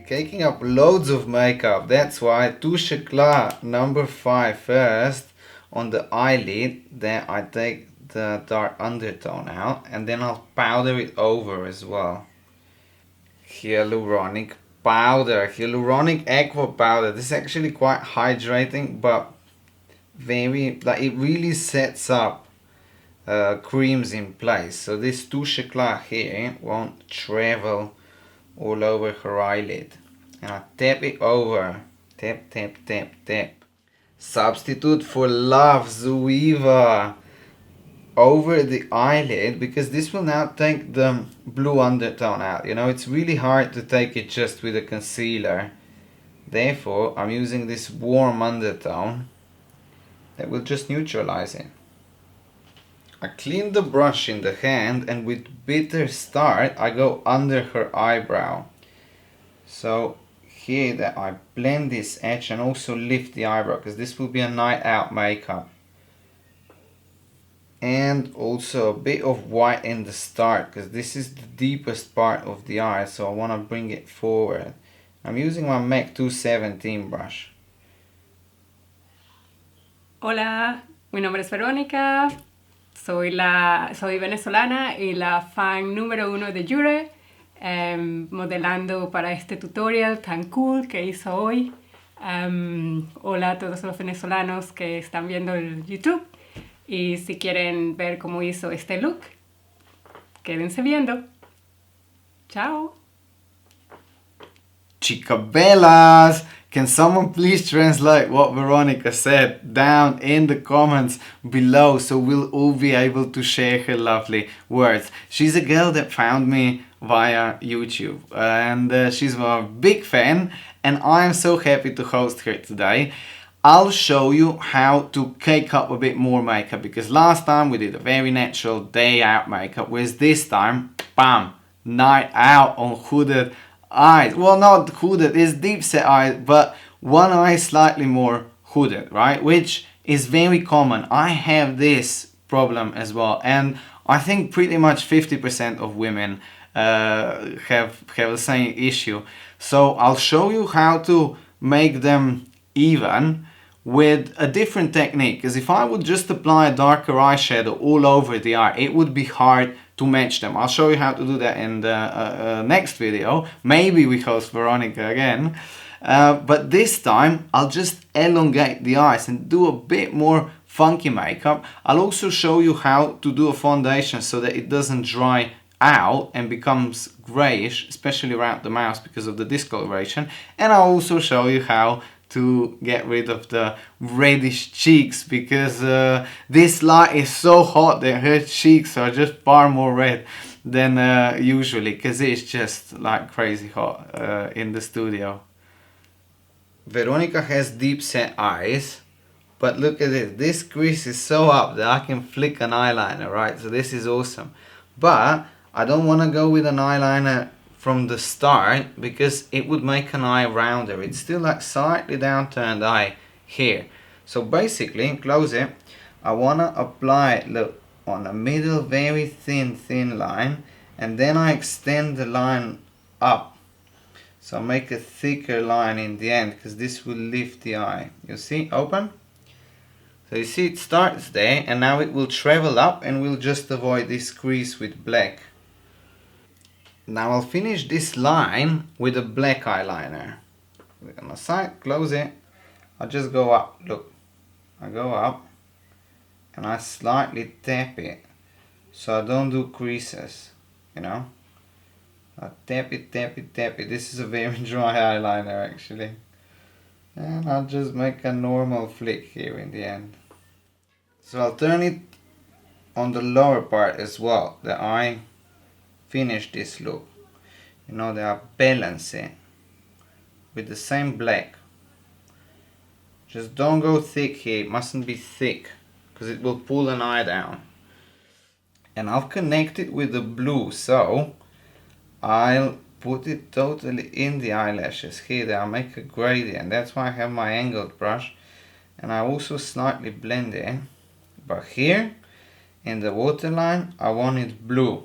caking up loads of makeup. That's why Touche Éclat number 5 first on the eyelid. Then I take the dark undertone out and then I'll powder it over as well. Hyaluronic powder, hyaluronic aqua powder. This is actually quite hydrating, but very, like, it really sets up creams in place. So this Touche Éclat here won't travel all over her eyelid. And I tap it over. Tap, tap, tap, tap. Substitute for Love Zoeva over the eyelid, because this will now take the blue undertone out. You know, it's really hard to take it just with a concealer. Therefore, I'm using this warm undertone that will just neutralize it. I clean the brush in the hand and with bitter start I go under her eyebrow. So here that I blend this edge and also lift the eyebrow, because this will be a night out makeup. And also a bit of white in the start, because this is the deepest part of the eye, so I want to bring it forward. I'm using my MAC 217 brush. Hola, mi nombre es Veronica, soy venezolana y la fan número 1 de Jure, modelando para este tutorial tan cool que hizo hoy. Hola a todos los venezolanos que están viendo el YouTube. Y si quieren ver cómo hizo este look, quédense viendo. Chao. Chicabellas! Can someone please translate what Veronica said down in the comments below, so we'll all be able to share her lovely words. She's a girl that found me via YouTube, and she's a big fan, and I'm so happy to host her today. I'll show you how to cake up a bit more makeup, because last time we did a very natural day out makeup, whereas this time, bam, night out on hooded eyes. Well, not hooded, it's deep set eyes, but one eye slightly more hooded, right? Which is very common. I have this problem as well, and I think pretty much 50% of women have the same issue. So I'll show you how to make them even with a different technique, because if I would just apply a darker eyeshadow all over the eye, it would be hard to match them. I'll show you how to do that in the next video. Maybe we host Veronica again, but this time I'll just elongate the eyes and do a bit more funky makeup. I'll also show you how to do a foundation so that it doesn't dry out and becomes grayish, especially around the mouth because of the discoloration. And I'll also show you how to get rid of the reddish cheeks, because this light is so hot that her cheeks are just far more red than usually, because it's just like crazy hot in the studio. Veronica has deep set eyes, but look at this. This crease is so up that I can flick an eyeliner, right? So this is awesome. But I don't want to go with an eyeliner from the start, because it would make an eye rounder. It's still like slightly downturned eye here. So basically, close it, I want to apply it, look, on a middle very thin line, and then I extend the line up. So I make a thicker line in the end, because this will lift the eye. You see, open? So you see it starts there, and now it will travel up, and we'll just avoid this crease with black. Now I'll finish this line with a black eyeliner. Look on the side, close it. I'll just go up, look. I go up and I slightly tap it so I don't do creases, you know. I tap it, tap it, tap it. This is a very dry eyeliner actually. And I'll just make a normal flick here in the end. So I'll turn it on the lower part as well, the eye. Finish this look, you know, they are balancing with the same black. Just don't go thick here, it mustn't be thick, because it will pull an eye down. And I'll connect it with the blue, so I'll put it totally in the eyelashes here. I'll make a gradient, that's why I have my angled brush, and I also slightly blend it. But here in the waterline I want it blue,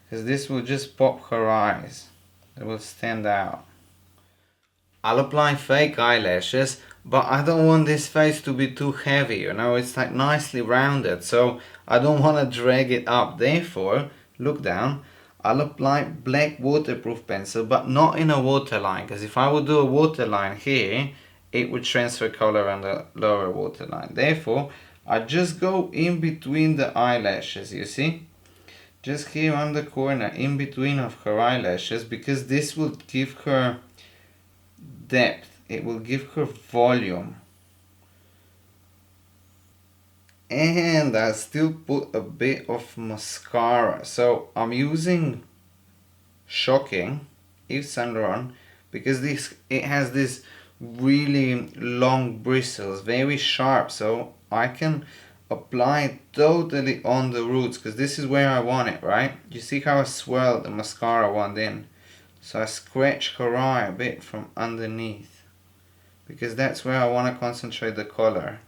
because this will just pop her eyes. It will stand out. I'll apply fake eyelashes, but I don't want this face to be too heavy, you know, it's like nicely rounded, so I don't want to drag it up. Therefore, look down, I'll apply black waterproof pencil, but not in a waterline, because if I would do a waterline here, it would transfer color on the lower waterline. Therefore, I just go in between the eyelashes, you see? Just here on the corner, in between of her eyelashes, because this will give her depth, it will give her volume. And I still put a bit of mascara. So I'm using Shocking Yves Saint Laurent because it has this really long bristles, very sharp, so I can apply it totally on the roots because this is where I want it, right? You see how I swirl the mascara wand in? So I scratch her eye a bit from underneath because that's where I want to concentrate the color.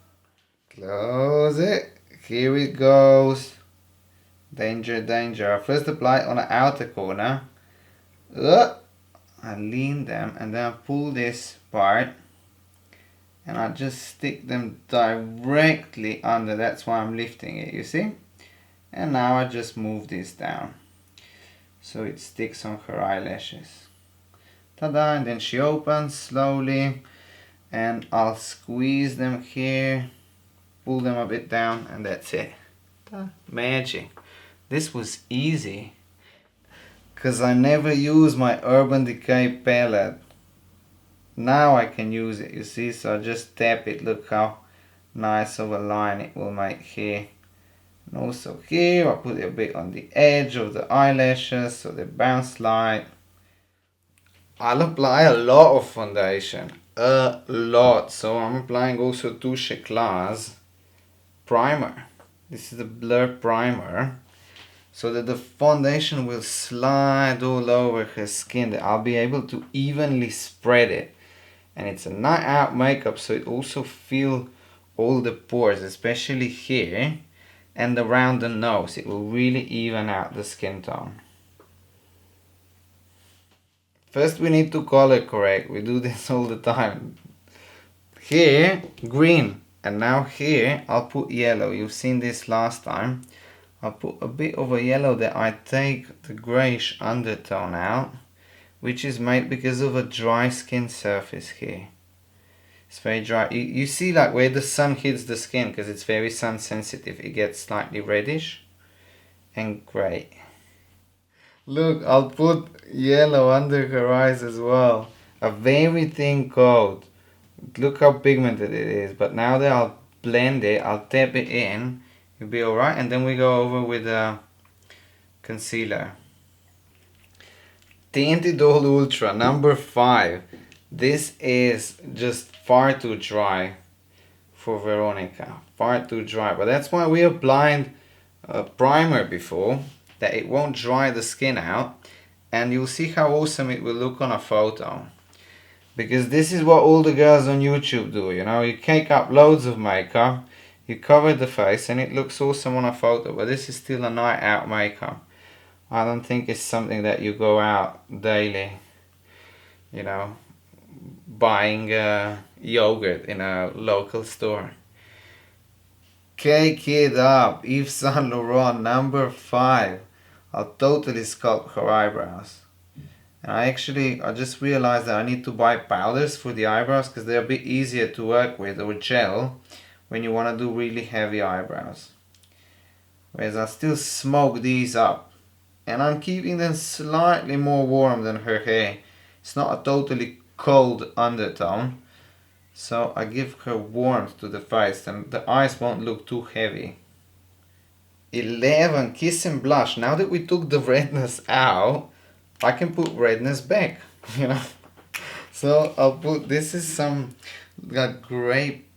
Close it. Here it goes. Danger, danger. I first apply it on the outer corner. I lean them and then I pull this part and I just stick them directly under. That's why I'm lifting it, you see? And now I just move this down so it sticks on her eyelashes. Ta-da! And then she opens slowly and I'll squeeze them here, pull them a bit down, and that's it. Magic. This was easy because I never use my Urban Decay palette. Now I can use it, you see, so I just tap it. Look how nice of a line it will make here. And also here I put it a bit on the edge of the eyelashes so they bounce light. I'll apply a lot of foundation, a lot. So I'm applying also Touche Éclat primer. This is the blur primer, so that the foundation will slide all over her skin, that I'll be able to evenly spread it. And it's a night out makeup, so it also feel all the pores, especially here and around the nose. It will really even out the skin tone. First we need to color correct. We do this all the time. Here, green. And now here, I'll put yellow. You've seen this last time. I'll put a bit of a yellow that I take the grayish undertone out, which is made because of a dry skin surface here. It's very dry. You see like where the sun hits the skin, because it's very sun sensitive, it gets slightly reddish and grey. Look, I'll put yellow under her eyes as well. A very thin coat. Look how pigmented it is. But now that I'll blend it, I'll tap it in, it'll be alright. And then we go over with a concealer. Tinted Old Ultra number 5. This is just far too dry for Veronica. Far too dry. But that's why we applied a primer before, that it won't dry the skin out. And you'll see how awesome it will look on a photo. Because this is what all the girls on YouTube do, you know. You cake up loads of makeup, you cover the face, and it looks awesome on a photo. But this is still a night out makeup. I don't think it's something that you go out daily, you know, buying yogurt in a local store. Cake it up. Yves Saint Laurent number 5. I'll totally sculpt her eyebrows. And I just realized that I need to buy powders for the eyebrows because they're a bit easier to work with, or gel, when you want to do really heavy eyebrows. Whereas I'll still smoke these up. And I'm keeping them slightly more warm than her hair. It's not a totally cold undertone. So I give her warmth to the face and the eyes won't look too heavy. 11. Kiss and blush. Now that we took the redness out, I can put redness back, you know. So I'll put, this is some grape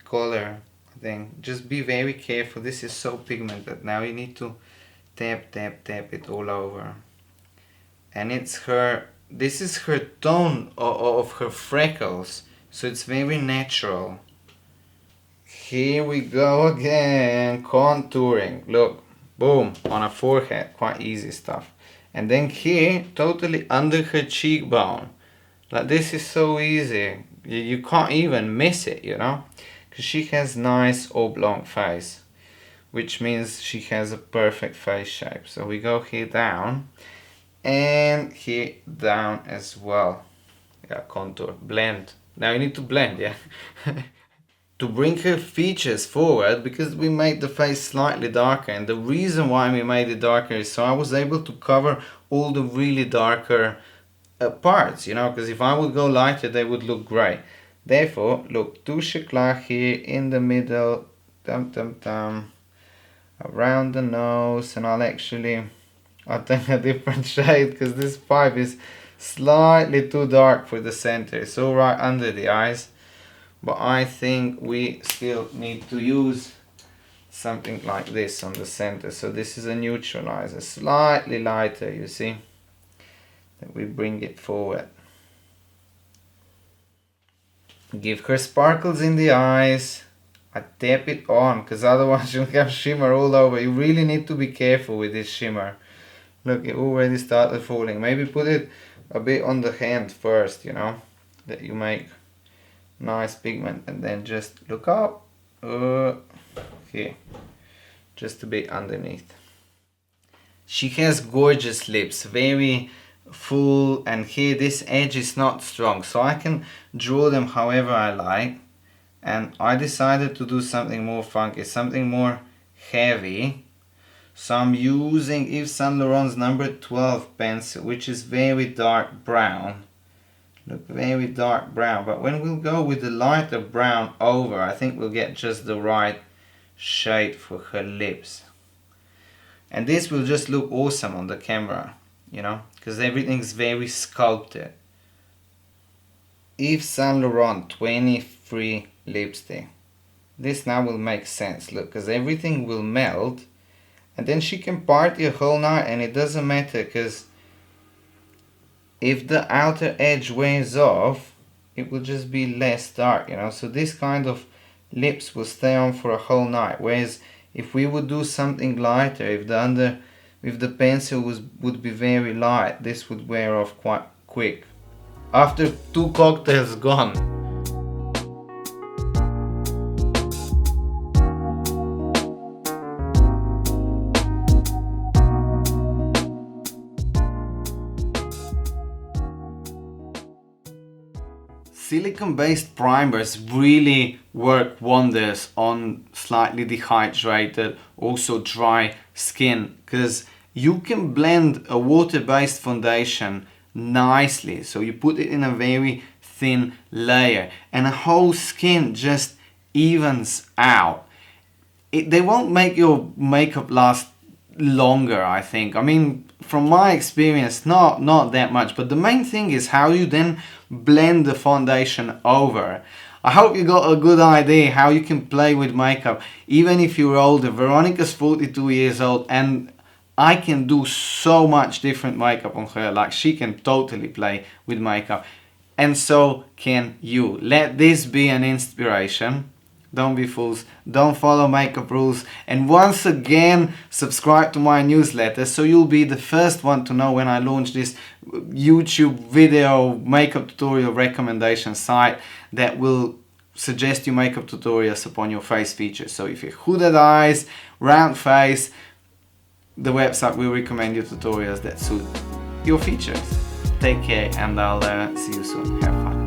color thing. Just be very careful. This is so pigmented. Now you need to tap, tap, tap it all over. And it's her, this is her tone of her freckles. So it's very natural. Here we go again. Contouring. Look, boom, on a forehead. Quite easy stuff. And then here, totally under her cheekbone. Like, this is so easy. You can't even miss it, you know, because she has nice oblong face, which means she has a perfect face shape. So we go here down and here down as well. Yeah, contour, blend. Now you need to blend, yeah. To bring her features forward, because we made the face slightly darker, and the reason why we made it darker is so I was able to cover all the really darker parts, you know, because if I would go lighter they would look grey. Therefore, look, touche éclat here in the middle, around the nose, and I'll take a different shade because this 5 is slightly too dark for the center. It's all right under the eyes, but I think we still need to use something like this on the center. So this is a neutralizer, slightly lighter, you see, that we bring it forward. Give her sparkles in the eyes. I tap it on because otherwise you'll have shimmer all over. You really need to be careful with this shimmer. Look, it already started falling. Maybe put it a bit on the hand first, you know, that you make nice pigment, and then just look up here, just a bit underneath. She has gorgeous lips, very full, and here this edge is not strong, so I can draw them however I like. And I decided to do something more funky, something more heavy. So I'm using Yves Saint Laurent's number 12 pencil, which is very dark brown. Look, very dark brown. But when we'll go with the lighter brown over, I think we'll get just the right shade for her lips. And this will just look awesome on the camera, you know, because everything's very sculpted. Yves Saint Laurent 23 lipstick. This now will make sense, look, because everything will melt, and then she can party a whole night and it doesn't matter, because if the outer edge wears off, it will just be less dark, you know. So this kind of lips will stay on for a whole night, whereas if we would do something lighter, if the pencil would be very light, this would wear off quite quick. After 2 cocktails gone. Silicone-based primers really work wonders on slightly dehydrated, also dry skin, because you can blend a water-based foundation nicely. So you put it in a very thin layer and the whole skin just evens out. They won't make your makeup last longer, I think. I mean, from my experience, not that much, but the main thing is how you then blend the foundation over. I hope you got a good idea how you can play with makeup even if you're older. Veronica's 42 years old and I can do so much different makeup on her. Like, she can totally play with makeup, and so can you. Let this be an inspiration. Don't be fools, don't follow makeup rules, and once again subscribe to my newsletter so you'll be the first one to know when I launch this YouTube video makeup tutorial recommendation site that will suggest you makeup tutorials upon your face features. So if you have hooded eyes, round face, the website will recommend you tutorials that suit your features. Take care, and I'll see you soon. Have fun.